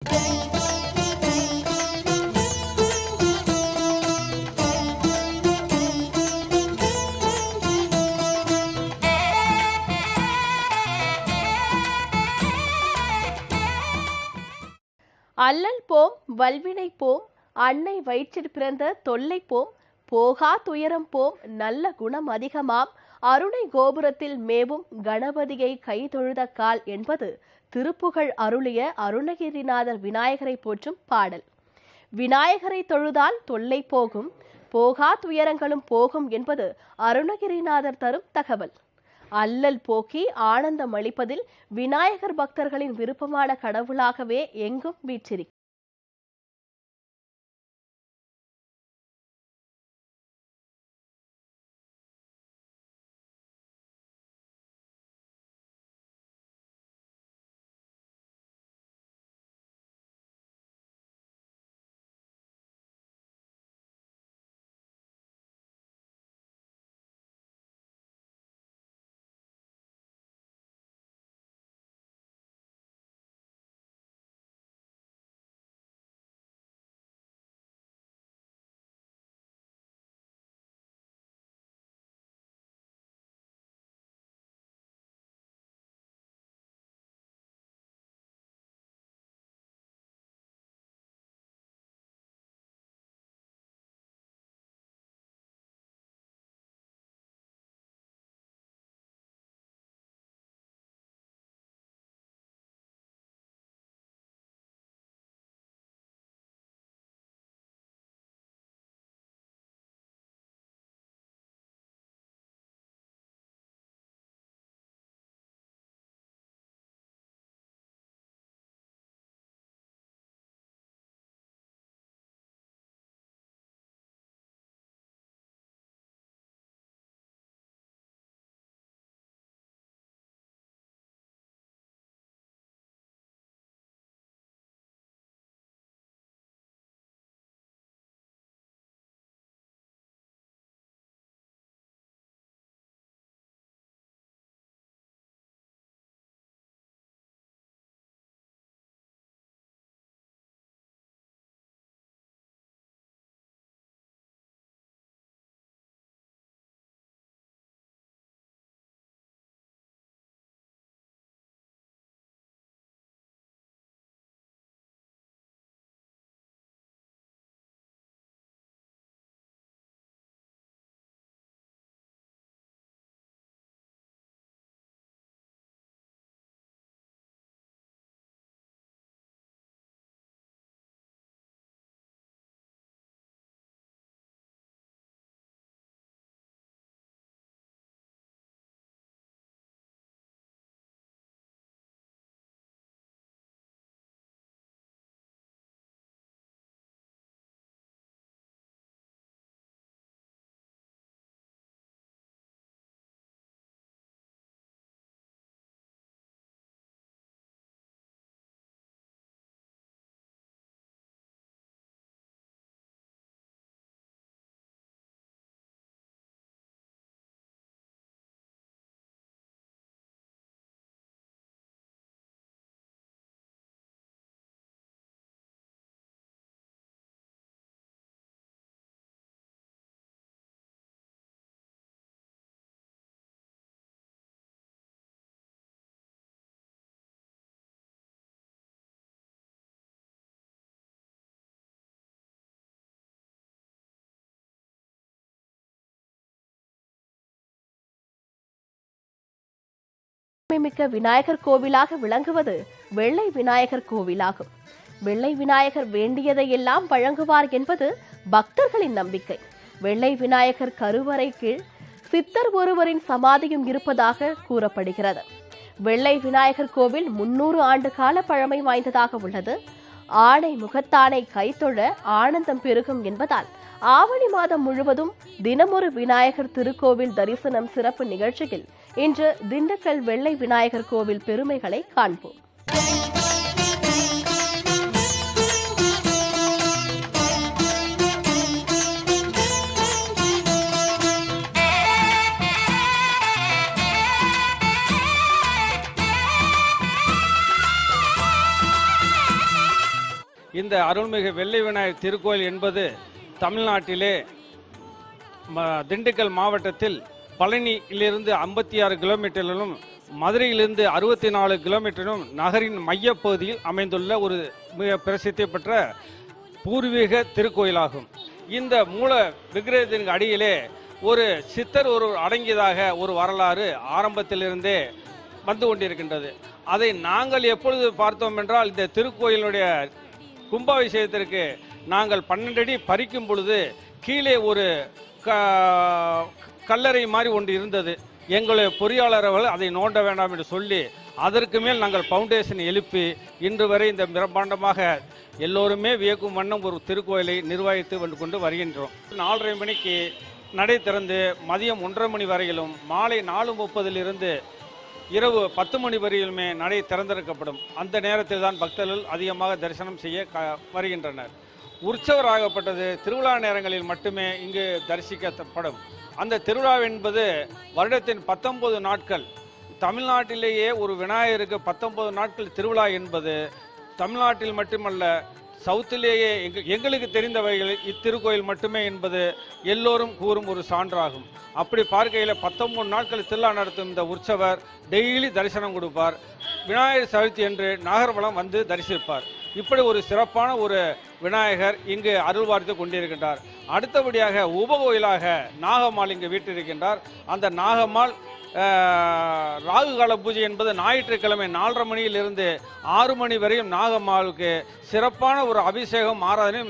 அல்லல் போம் வல்வினை போம் அன்னை வயிற்றில் பிறந்த தொல்லை போம் போகா துயரம் போம் நல்ல குணம் அதிகமாம் அருணை கோபுரத்தில் மேவும் கணபதியை கை தொழுத கால் என்பது திருப்புகழ் அருளிய அருணகிரிநாதர் விநாயகரை போற்றும் பாடல். விநாயகரை தொழுதால் தொல்லை போகும், போகா துயரங்களும் போகும் என்பது அருணகிரிநாதர் தரும் தகவல். அல்லல் போக்கி ஆனந்தம் அளிப்பதில் விநாயகர் பக்தர்களின் விருப்பமான கடவுளாகவே எங்கும் வீற்றிருக்கிறார். மிக்க விநாயகர் கோவிலாக விளங்குவது வெள்ளை விநாயகர் கோவிலாகும். வெள்ளை விநாயகர் வேண்டியதையெல்லாம் வழங்குவார் என்பது பக்தர்களின் நம்பிக்கை. வெள்ளை விநாயகர் கருவறை கீழ் சித்தர் ஒருவரின் சமாதியும் இருப்பதாக கூறப்படுகிறது. வெள்ளை விநாயகர் கோவில் 300 ஆண்டு கால பழமை வாய்ந்ததாக உள்ளது. ஆணை முகத்தானை கைத்தொழ ஆனந்தம் பெருகும் என்பதால் ஆவணி மாதம் முழுவதும் தினமொரு விநாயகர் திருக்கோவில் தரிசனம் சிறப்பு நிகழ்ச்சியில் இன்று திண்டுக்கல் வெள்ளை விநாயகர் கோவில் பெருமைகளை காண்போம். இந்த அருள்மிகு வெள்ளை விநாயகர் திருக்கோயில் என்பது தமிழ்நாட்டிலே திண்டுக்கல் மாவட்டத்தில் பழனியிலிருந்து 56 கிலோமீட்டரிலும் மதுரையிலிருந்து 64 கிலோமீட்டரும் நகரின் மையப்பகுதியில் அமைந்துள்ள ஒரு மிக பிரசித்தி பெற்ற பூர்வீக திருக்கோயிலாகும். இந்த மூல விக்கிரகத்தின் அடியிலே ஒரு சித்தர் ஒரு அடங்கியதாக ஒரு வரலாறு ஆரம்பத்திலிருந்தே வந்து கொண்டிருக்கின்றது. அதை நாங்கள் எப்பொழுது பார்த்தோம் என்றால், இந்த திருக்கோயிலுடைய கும்பாபிஷேகத்திற்கு நாங்கள் 12 அடி பறிக்கும் பொழுது கீழே ஒரு கல்லறை மாதிரி ஒன்று இருந்தது. எங்களுடைய பொறியாளர் அவர்கள் அதை நோண்ட வேண்டாம் என்று சொல்லி அதற்கு மேல் நாங்கள் பவுண்டேஷன் எழுப்பி இன்று வரை இந்த பிரம்மாண்டமாக எல்லோருமே வியக்கும் வண்ணம் ஒரு திருக்கோயிலை நிர்வகித்து வந்து கொண்டு வருகின்றோம். 4:30 மணிக்கு நடை திறந்து மதியம் 1:30 மணி வரையிலும் மாலை 4:30 இரவு 10 மணி வரையிலுமே நடை திறந்திருக்கப்படும். அந்த நேரத்தில் தான் பக்தர்கள் அதிகமாக தரிசனம் செய்ய வருகின்றனர். உற்சவராகப்பட்டது திருவிழா நேரங்களில் மட்டுமே இங்கு தரிசிக்கப்படும். அந்த திருவிழா என்பது வருடத்தின் 19 நாட்கள். தமிழ்நாட்டிலேயே ஒரு விநாயகருக்கு 19 நாட்கள் திருவிழா என்பது தமிழ்நாட்டில் மட்டுமல்ல, சவுத்திலேயே எங்களுக்கு தெரிந்தவைகள் இத்திருக்கோயில் மட்டுமே என்பது எல்லோரும் கூறும் ஒரு சான்றாகும். அப்படி பார்க்கையில் 19 நாட்கள் திருவிழா நடத்தும் இந்த உற்சவர் டெய்லி தரிசனம் கொடுப்பார். விநாயகர் சதுர்த்தி என்று நாகர்வலம் வந்து தரிசிப்பார். இப்படி ஒரு சிறப்பான ஒரு விநாயகர் இங்கு அருள்வார்த்து கொண்டிருக்கின்றார். அடுத்தபடியாக உபகோயிலாக நாகம்மாள் இங்கு வீட்டிருக்கின்றார். அந்த நாகம்மாள் ராகு கால பூஜை என்பது ஞாயிற்றுக்கிழமை 4:30 மணியிலிருந்து 6 மணி வரையும் நாகம்மாளுக்கு சிறப்பான ஒரு அபிஷேகம் ஆராதனை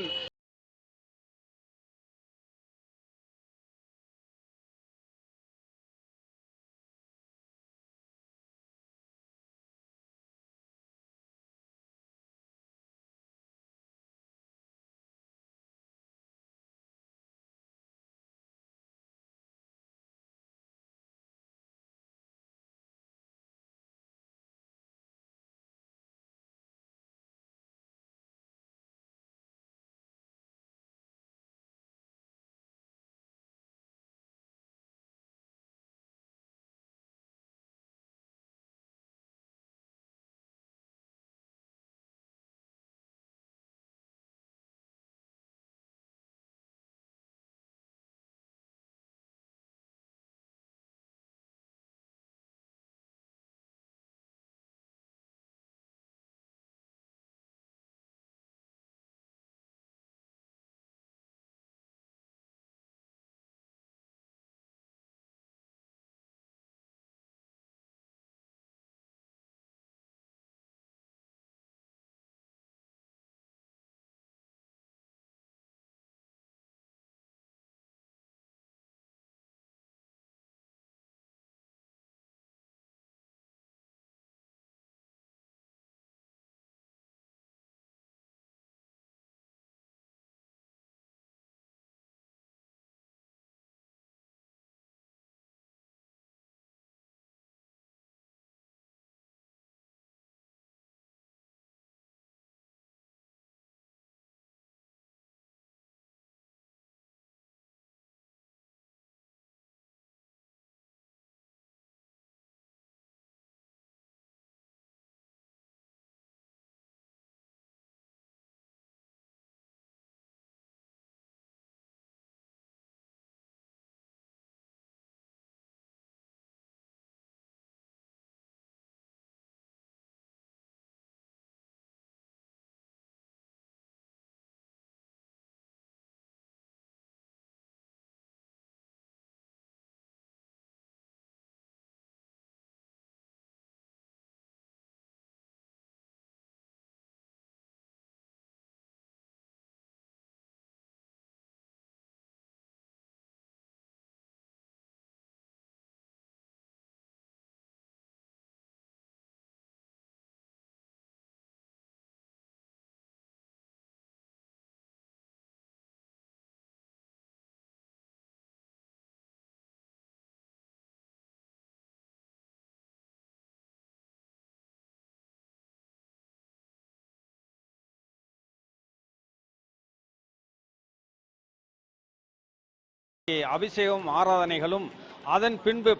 அபிஷேகம் ஆராதனைகளும் அதன் பின்பு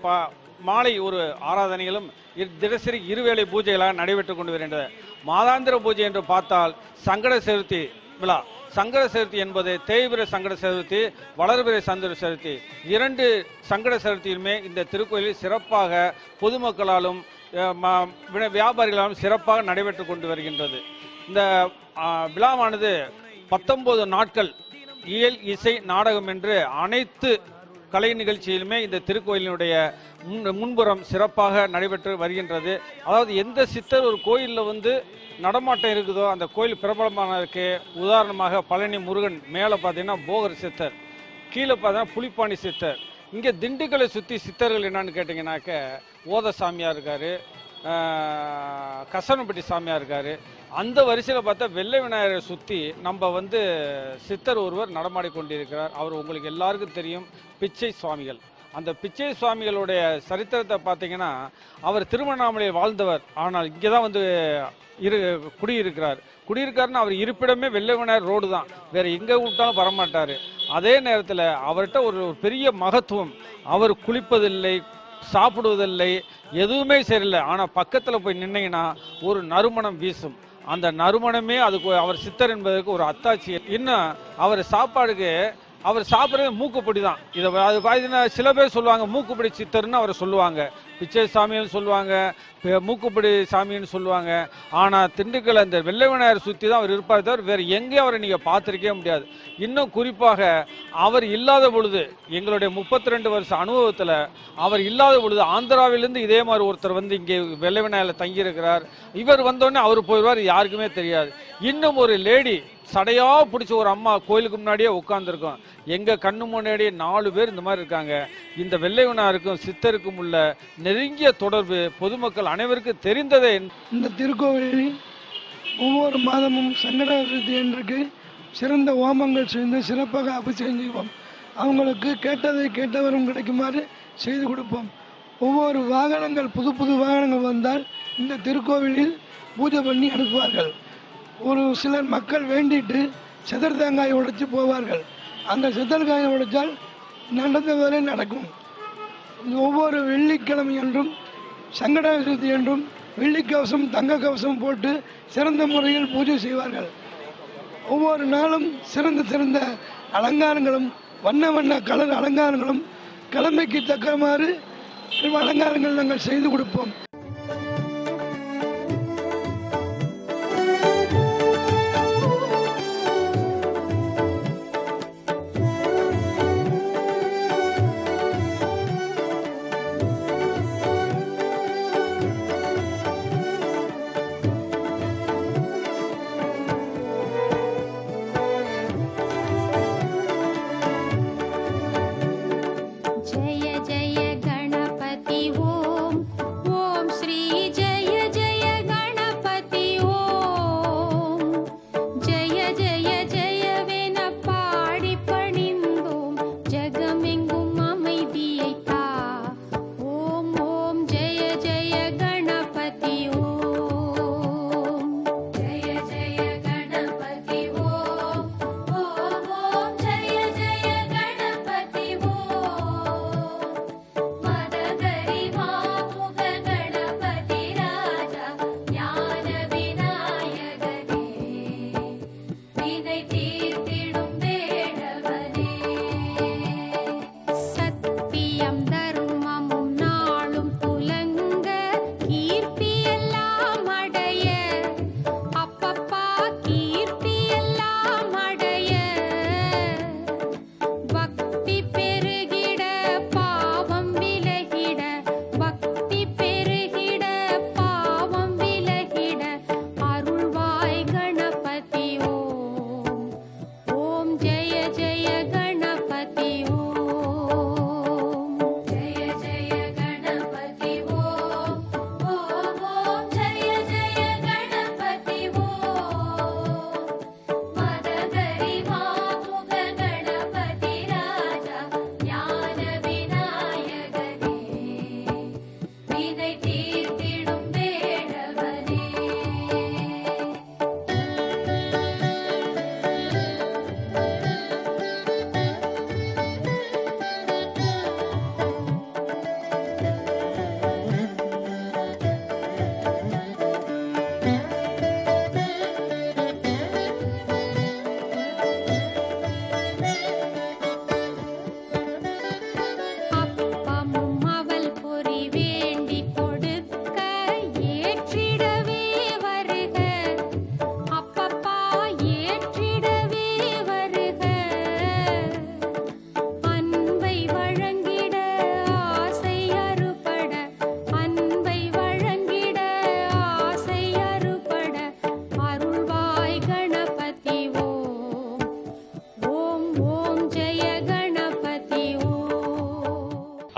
மாலை ஒரு ஆராதனைகளும் தினசரி இருவேளை பூஜைகளாக நடைபெற்றுக் கொண்டு வருகின்றது. மாதாந்திர பூஜை என்று பார்த்தால் சங்கட சதுர்த்தி விழா. சங்கட சதுர்த்தி என்பது தேய்பிரை சங்கட சதுர்த்தி, வளர்பிறை சங்கட சதுர்த்தி, 2 சங்கட சதுர்த்தியுமே இந்த திருக்கோயிலில் சிறப்பாக பொதுமக்களாலும் வியாபாரிகளாலும் சிறப்பாக நடைபெற்று கொண்டு வருகின்றது. இந்த விழாவானது 19 நாட்கள் இயல், இசை, நாடகம் என்று அனைத்து கலை நிகழ்ச்சியிலுமே இந்த திருக்கோயிலினுடைய முன்புறம் சிறப்பாக நடைபெற்று வருகின்றது. அதாவது எந்த சித்தர் ஒரு கோயிலில் நடமாட்டம் இருக்குதோ அந்த கோயில் பிரபலமானதுக்கு உதாரணமாக பழனி முருகன் மேலே பார்த்தீங்கன்னா போகர் சித்தர், கீழே பார்த்தீங்கன்னா புலிப்பாணி சித்தர். இங்கே திண்டுக்கலை சுற்றி சித்தர்கள் என்னன்னு கேட்டிங்கன்னாக்க ஓத சாமியார் இருக்கார், கசனப்பட்டி சாமியார் இருக்கார். அந்த வரிசையில் பார்த்தா வெள்ளை விநாயகரை சுற்றி நம்ம சித்தர் ஒருவர் நடமாடி கொண்டிருக்கிறார். அவர் உங்களுக்கு எல்லாருக்கும் தெரியும், பிச்சை சுவாமிகள். அந்த பிச்சை சுவாமிகளுடைய சரித்திரத்தை பார்த்தீங்கன்னா அவர் திருவண்ணாமலையில் வாழ்ந்தவர், ஆனால் இங்கே தான் குடியிருக்காருன்னா அவர் இருப்பிடமே வெள்ளை விநாயகர் ரோடு தான், வேற எங்கே விட்டாலும் வரமாட்டார். அதே நேரத்தில் அவர்கிட்ட ஒரு பெரிய மகத்துவம், அவர் குளிப்பதில்லை, சாப்பிடுவதில்லை, எதுவுமே சரியில்லை. ஆனால் பக்கத்தில் போய் நின்னீங்கன்னா ஒரு நறுமணம் வீசும். அந்த நறுமணமே அதுக்கு அவர் சித்தர் என்பதற்கு ஒரு அத்தாட்சி. இன்னும் அவர் சாப்பாடுக்கு அவர் சாப்பிட்றது மூக்குப்பொடி தான். இதை அது பார்த்தீங்கன்னா சில பேர் சொல்லுவாங்க மூக்குப்பொடி சித்தர்னு அவரை சொல்லுவாங்க, பிச்சை சாமின்னு சொல்லுவாங்க, மூக்குப்பொடி சாமின்னு சொல்லுவாங்க. ஆனால் திண்டுக்கல் அந்த வெள்ளை விநாயகர் சுற்றி தான் அவர் இருப்பார் தவிர வேறு எங்கேயும் அவரை நீங்கள் பார்த்துருக்கவே முடியாது. இன்னும் குறிப்பாக அவர் இல்லாத பொழுது, எங்களுடைய 32 வருஷ அனுபவத்தில் அவர் இல்லாத பொழுது ஆந்திராவிலிருந்து இதே மாதிரி ஒருத்தர் இங்கே வெள்ளை விநாயகரில் தங்கியிருக்கிறார். இவர் வந்தோடனே அவர் போயிடுவார், யாருக்குமே தெரியாது. இன்னும் ஒரு லேடி சடையா பிடிச்ச ஒரு அம்மா கோயிலுக்கு முன்னாடியே உட்கார்ந்துருக்கோம். எங்க கண்ணு முன்னாடியே 4 பேர் இந்த மாதிரி இருக்காங்க. இந்த வெள்ளை விநாயகருக்கும் சித்தருக்கும் உள்ள நெருங்கிய தொடர்பு பொதுமக்கள் அனைவருக்கும் தெரிந்ததே. இந்த திருக்கோவிலில் ஒவ்வொரு மாதமும் சங்கட சதுர்த்தி அன்றைக்கு சிறந்த ஹோமங்கள் செய்து சிறப்பாக அபிஷேகம் செய்வோம். அவங்களுக்கு கேட்டவரும் கிடைக்குமாறு செய்து கொடுப்போம். ஒவ்வொரு வாகனங்கள் புது புது வாகனங்கள் வந்தால் இந்த திருக்கோவிலில் பூஜை பண்ணி அனுப்புவார்கள். ஒரு சிலர் மக்கள் வேண்டிட்டு செதர் தேங்காயை உடைச்சு போவார்கள். அந்த செதற்காயை உடைச்சால் நடந்த வரை நடக்கும். ஒவ்வொரு வெள்ளிக்கிழமை என்றும் சங்கட சதுர்த்தி என்றும் வெள்ளிக்கவசம் தங்க கவசம் போட்டு சிறந்த முறையில் பூஜை செய்வார்கள். ஒவ்வொரு நாளும் சிறந்த அலங்காரங்களும் வண்ண கலர் அலங்காரங்களும் கிழமைக்கு தக்கமாறு அலங்காரங்கள் நாங்கள் செய்து கொடுப்போம். जय जय गणपति ओम ओम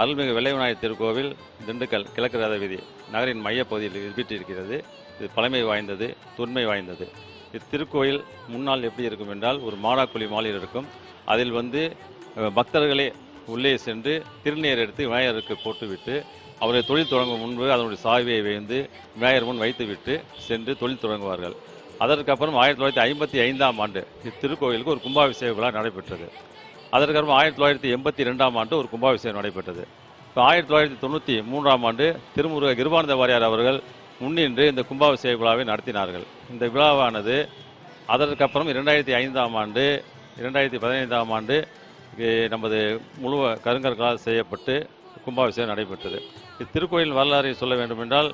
அருள்மிகு வெள்ளை விநாயகர் திருக்கோவில் திண்டுக்கல் கிழக்கு ரத வீதி நகரின் மையப்பகுதியில் வீற்றிருக்கிறது. இது பழமை வாய்ந்தது, தொன்மை வாய்ந்தது. இத்திருக்கோயில் முன்னால் எப்படி இருக்கும் என்றால் ஒரு மாடாக்குழி மாலையில் இருக்கும். அதில் பக்தர்களே உள்ளே சென்று திருநீர் எடுத்து விநாயகருக்கு போட்டுவிட்டு அவரை தொழில் தொடங்கும் முன்பு அதனுடைய சாவியை வைந்து விநாயகர் முன் வைத்துவிட்டு சென்று தொழில் தொடங்குவார்கள். அதற்கப்புறம் 1955ஆம் ஆண்டு இத்திருக்கோயிலுக்கு ஒரு கும்பாபிஷேக விழா நடைபெற்றது. அதற்கப்புறம் 1982ஆம் ஆண்டு ஒரு கும்பாபிஷேகம் நடைபெற்றது. இப்போ 1993ஆம் ஆண்டு திருமுருக கிருபானந்த வாரியார் அவர்கள் முன்னின்று இந்த கும்பாபிஷேக விழாவை நடத்தினார்கள். இந்த விழாவானது அதற்கப்புறம் 2005ஆம் ஆண்டு 2015ஆம் ஆண்டு நமது முழு கருங்கற்களால் செய்யப்பட்டு கும்பாபிஷேகம் நடைபெற்றது. இத்திருக்கோயில் வரலாறை சொல்ல வேண்டுமென்றால்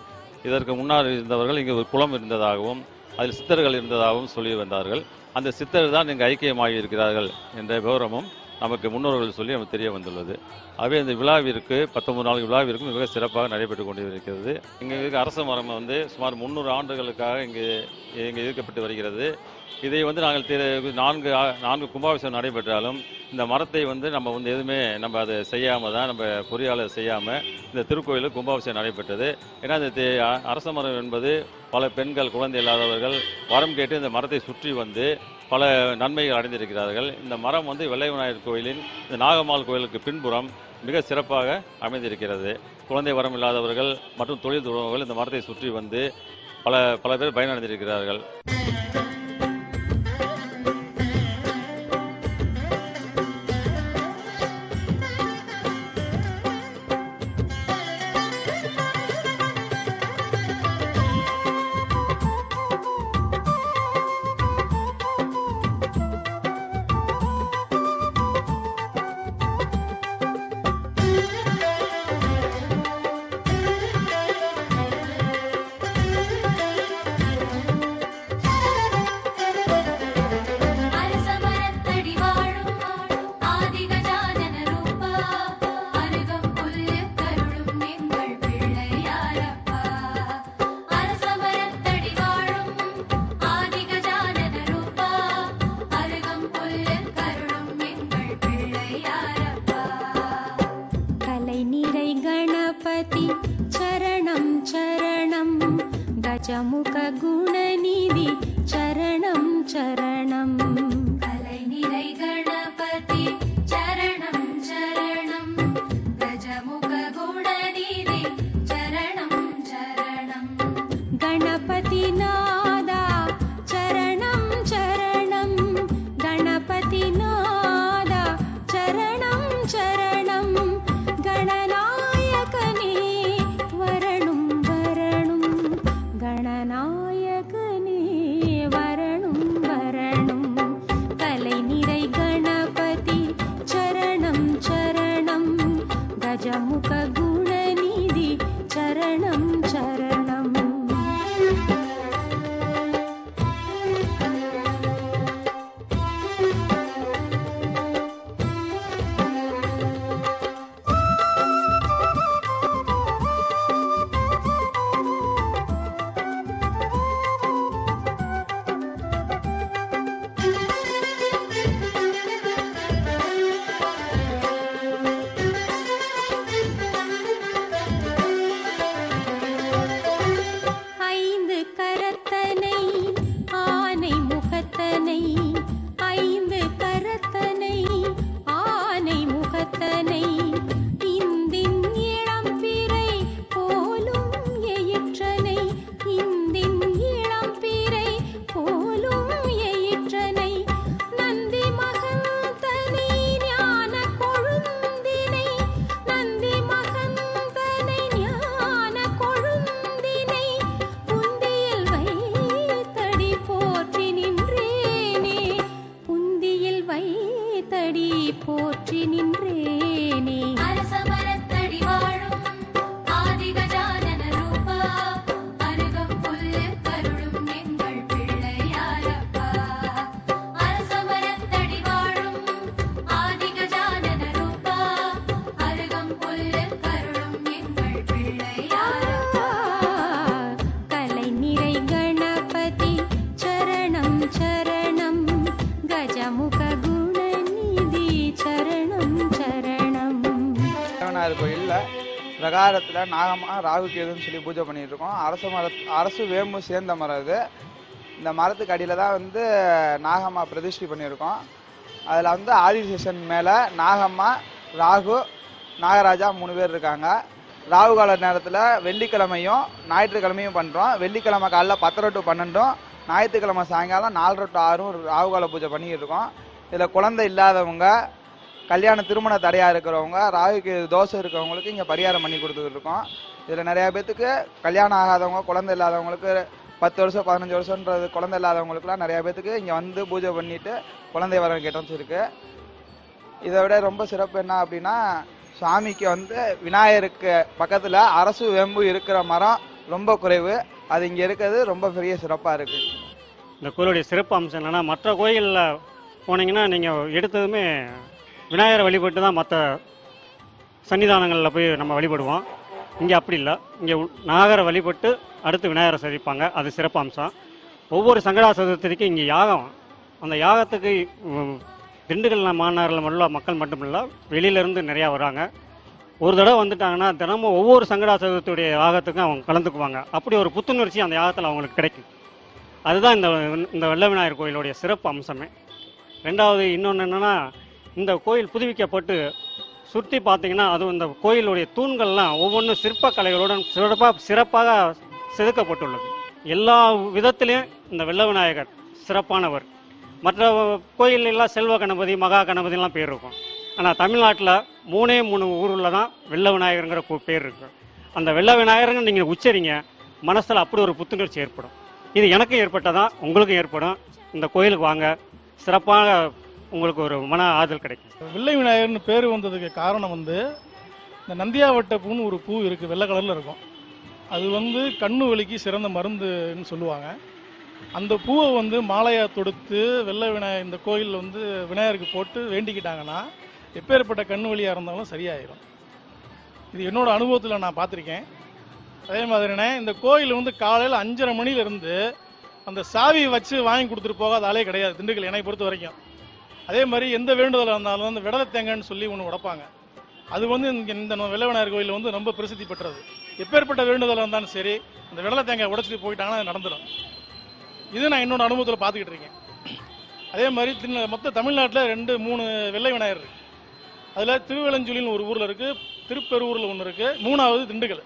இதற்கு முன்னால் இருந்தவர்கள் இங்கே ஒரு குளம் இருந்ததாகவும் அதில் சித்தர்கள் இருந்ததாகவும் சொல்லி வந்தார்கள். அந்த சித்தர்கள் தான் இங்கு ஐக்கியமாகி இருக்கிறார்கள் என்ற விவரமும் நமக்கு முன்னோர்கள் சொல்லி நமக்கு தெரிய வந்துள்ளது. ஆகவே இந்த விழாவிற்கு 19 நாள் விழாவிற்கும் மிக சிறப்பாக நடைபெற்று கொண்டிருக்கிறது. இங்கே இருக்க அரச மரம் சுமார் 300 ஆண்டுகளுக்காக இங்கே இருக்கப்பட்டு வருகிறது. இதை நாங்கள் 4 கும்பாபிஷேகம் நடைபெற்றாலும் இந்த மரத்தை நம்ம எதுவுமே நம்ம அதை செய்யாமல் தான் நம்ம பொறியாளர் செய்யாமல் இந்த திருக்கோயிலுக்கு கும்பாபிஷேகம் நடைபெற்றது. ஏன்னா இந்த அரச மரம் என்பது பல பெண்கள் குழந்தை இல்லாதவர்கள் வரம் கேட்டு இந்த மரத்தை சுற்றி பல நன்மைகள் அடைந்திருக்கிறார்கள். இந்த மரம் வெள்ளை விநாயகர் கோயிலின் இந்த நாகம்மாள் கோயிலுக்கு பின்புறம் மிக சிறப்பாக அமைந்திருக்கிறது. குழந்தை வரம் இல்லாதவர்கள் மற்றும் தொழில் துறவர்கள் இந்த மரத்தை சுற்றி பல பேர் பயனடைந்திருக்கிறார்கள். गजमुख गुणनिधि चरणं चरणं कलैनिरै गणपति चरणं चरणं गजमुख गुणनिधि चरणं चरणं गणपति नादा चरणं चरणं गणपति नादा चरणं चरणं गणनायकने वरणं वरणं गणनायकने वरणं वरणं कलैनिरै गणपति चरणं चरणं गजमुख गुणनिधि चरणं चरणं ஐந்து கரத்தனை ஆனை முகத்தனை ஐந்து கரத்தனை ஆனை முகத்தனை இந்தின் இளம் பிறை போலும் எயிற்றனை இந்தின் இளம் பிறை போலும் எயிற்றனை நந்தி மகந்தனை ஞான கொழுந்தினை நந்தி மகந்தனை ஞான கொழுந்தினை புந்தியில் வைத்தடி போற்றி நின்றேனே புந்தியில் வைத்தடி போற்றி நின்றேனே அரசமரத்தடி வாழும் ஆதி கஜானன ரூபா அருகம் புல்லு கருளும் எங்கள் பிள்ளையாரப்பா அரசமரத்தடி வாழும் ஆதி கஜானன ரூபா அருகம் புல்லு கருளும் எங்கள் பிள்ளையாரப்பா கலைநிறை கணபதி சரணம் சரணம் கஜமுக குணநிதி சரணம் சரணம் விநாயகர் கோயிலில் பிரகாரத்தில் நாகம்மா ராகு கேதுன்னு சொல்லி பூஜை பண்ணிட்டு இருக்கோம். அரசு வேம்பு சேர்ந்த மரம் இது. இந்த மரத்துக்கு அடியில் தான் வந்து நாகம்மா பிரதிஷ்டை பண்ணியிருக்கோம். அதில் வந்து ஆதிசேஷன் மேலே நாகம்மா, ராகு, நாகராஜா 3 பேர் இருக்காங்க. ராகு கால நேரத்தில் வெள்ளிக்கிழமையும் ஞாயிற்றுக்கிழமையும் பண்ணுறோம். வெள்ளிக்கிழமை காலைல 10 to 12, ஞாயிற்றுக்கிழமை சாயங்காலம் 4 to 6 ராகு கால பூஜை பண்ணிக்கிட்டு இருக்கோம். இதில் குழந்தை இல்லாதவங்க, கல்யாண திருமண தடையாக இருக்கிறவங்க, ராகுக்கு தோசை இருக்கிறவங்களுக்கு இங்கே பரிகாரம் பண்ணி கொடுத்துக்கிட்டு இருக்கோம். இதில் நிறையா பேர்த்துக்கு கல்யாணம் ஆகாதவங்க, குழந்தை இல்லாதவங்களுக்கு 10 வருஷம் 15 வருஷன்றது குழந்தை இல்லாதவங்களுக்குலாம் நிறையா பேர்த்துக்கு இங்கே வந்து பூஜை பண்ணிவிட்டு குழந்தை வரம் கேட்டோம்னு இருக்கு. இதை விட ரொம்ப சிறப்பு என்ன அப்படின்னா, சுவாமிக்கு வந்து விநாயகருக்கு பக்கத்தில் அரசு வேம்பு இருக்கிற மரம் ரொம்ப குறைவு. அது இங்கே இருக்கிறது ரொம்ப பெரிய சிறப்பாக இருக்குது. இந்த கோயிலுடைய சிறப்பு அம்சம் என்னென்னா, மற்ற கோயிலில் போனீங்கன்னா நீங்கள் எடுத்ததுமே விநாயகரை வழிபட்டு தான் மற்ற சன்னிதானங்களில் போய் நம்ம வழிபடுவோம். இங்கே அப்படி இல்லை. இங்கே நாகரை வழிபட்டு அடுத்து விநாயகரை சதிப்பாங்க. அது சிறப்பு அம்சம். ஒவ்வொரு சங்கடா சதுர்த்திக்கு இங்கே யாகம். அந்த யாகத்துக்கு திண்டுக்கல் மாநகரில் உள்ள மக்கள் மட்டும் இல்லை, வெளியிலேருந்து நிறையா வராங்க. ஒரு தடவை வந்துட்டாங்கன்னா தினமும் ஒவ்வொரு சங்கடா சதுர்த்தியுடைய யாகத்துக்கும் அவங்க கலந்துக்குவாங்க. அப்படி ஒரு புத்துணர்ச்சி அந்த யாகத்தில் அவங்களுக்கு கிடைக்கும். அதுதான் இந்த வெள்ள விநாயகர் கோயிலுடைய சிறப்பு அம்சமே. ரெண்டாவது இன்னொன்று என்னென்னா, இந்த கோயில் புதுப்பிக்கப்பட்டு சுற்றி பார்த்தீங்கன்னா அதுவும் இந்த கோயிலுடைய தூண்கள்லாம் ஒவ்வொன்றும் சிற்பக்கலைகளுடன் சிறப்பாக செதுக்கப்பட்டுள்ளது. எல்லா விதத்திலையும் இந்த வெள்ள விநாயகர் சிறப்பானவர். மற்ற கோயிலெல்லாம் செல்வ கணபதி, மகா கணபதிலாம் பேர் இருக்கும். ஆனால் தமிழ்நாட்டில் 3 ஊரில் தான் வெள்ள விநாயகருங்கிற பேர் இருக்கு. அந்த வெள்ள விநாயகருங்க நீங்கள் உச்சரிங்க, மனசில் அப்படி ஒரு புத்துணர்ச்சி ஏற்படும். இது எனக்கு ஏற்பட்டதான், உங்களுக்கும் ஏற்படும். இந்த கோயிலுக்கு வாங்க, சிறப்பாக உங்களுக்கு ஒரு மன ஆறுதல் கிடைக்கும். வெள்ளை விநாயகர்னு பேர் வந்ததுக்கு காரணம் வந்து, இந்த நந்தியாவட்ட பூன்னு ஒரு பூ இருக்குது, வெள்ளை கலரில் இருக்கும். அது வந்து கண்ணு வலிக்கு சிறந்த மருந்துன்னு சொல்லுவாங்க. அந்த பூவை வந்து மாலையாக தொடுத்து இந்த கோயிலில் வந்து விநாயகருக்கு போட்டு வேண்டிக்கிட்டாங்கன்னா எப்பேற்பட்ட கண்ணு வலியாக இருந்தாலும் சரியாயிடும். இது என்னோட அனுபவத்தில் நான் பார்த்துருக்கேன். அதே மாதிரினே இந்த கோயில் வந்து காலையில் 5:30 மணிலேருந்து அந்த சாவியை வச்சு வாங்கி கொடுத்துட்டு போகாத ஆளே கிடையாது திண்டுக்கல் என்னை பொறுத்த வரைக்கும். அதே மாதிரி எந்த வேண்டுதலாக இருந்தாலும் அந்த விடலை தேங்காய்னு சொல்லி ஒன்று உடைப்பாங்க. அது வந்து இந்த வெள்ள விநாயகர் கோயில் வந்து ரொம்ப பிரசித்தி பெற்றது. எப்பேற்பட்ட வேண்டுதலாக இருந்தாலும் சரி, அந்த விடலை தேங்காய் உடைச்சிட்டு போயிட்டாங்கன்னா அது நடந்துடும். இது நான் என்னோட அனுபவத்தில் பார்த்துக்கிட்டு இருக்கேன். அதே மாதிரி மொத்த தமிழ்நாட்டில் 2-3 வெள்ளை விநாயகர் இருக்குது. அதில் திருவேலஞ்சொலின்னு ஒரு ஊரில் இருக்குது, திருப்பெருவூரில் ஒன்று இருக்குது, 3வது திண்டுக்கல்.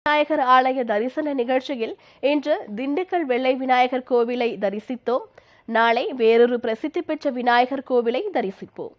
விநாயகர் ஆலய தரிசன நிகழ்ச்சியில் இன்று திண்டுக்கல் வெள்ளை விநாயகர் கோவிலை தரிசித்தோம். நாளை வேறொரு பிரசித்தி பெற்ற விநாயகர் கோவிலை தரிசிப்போம்.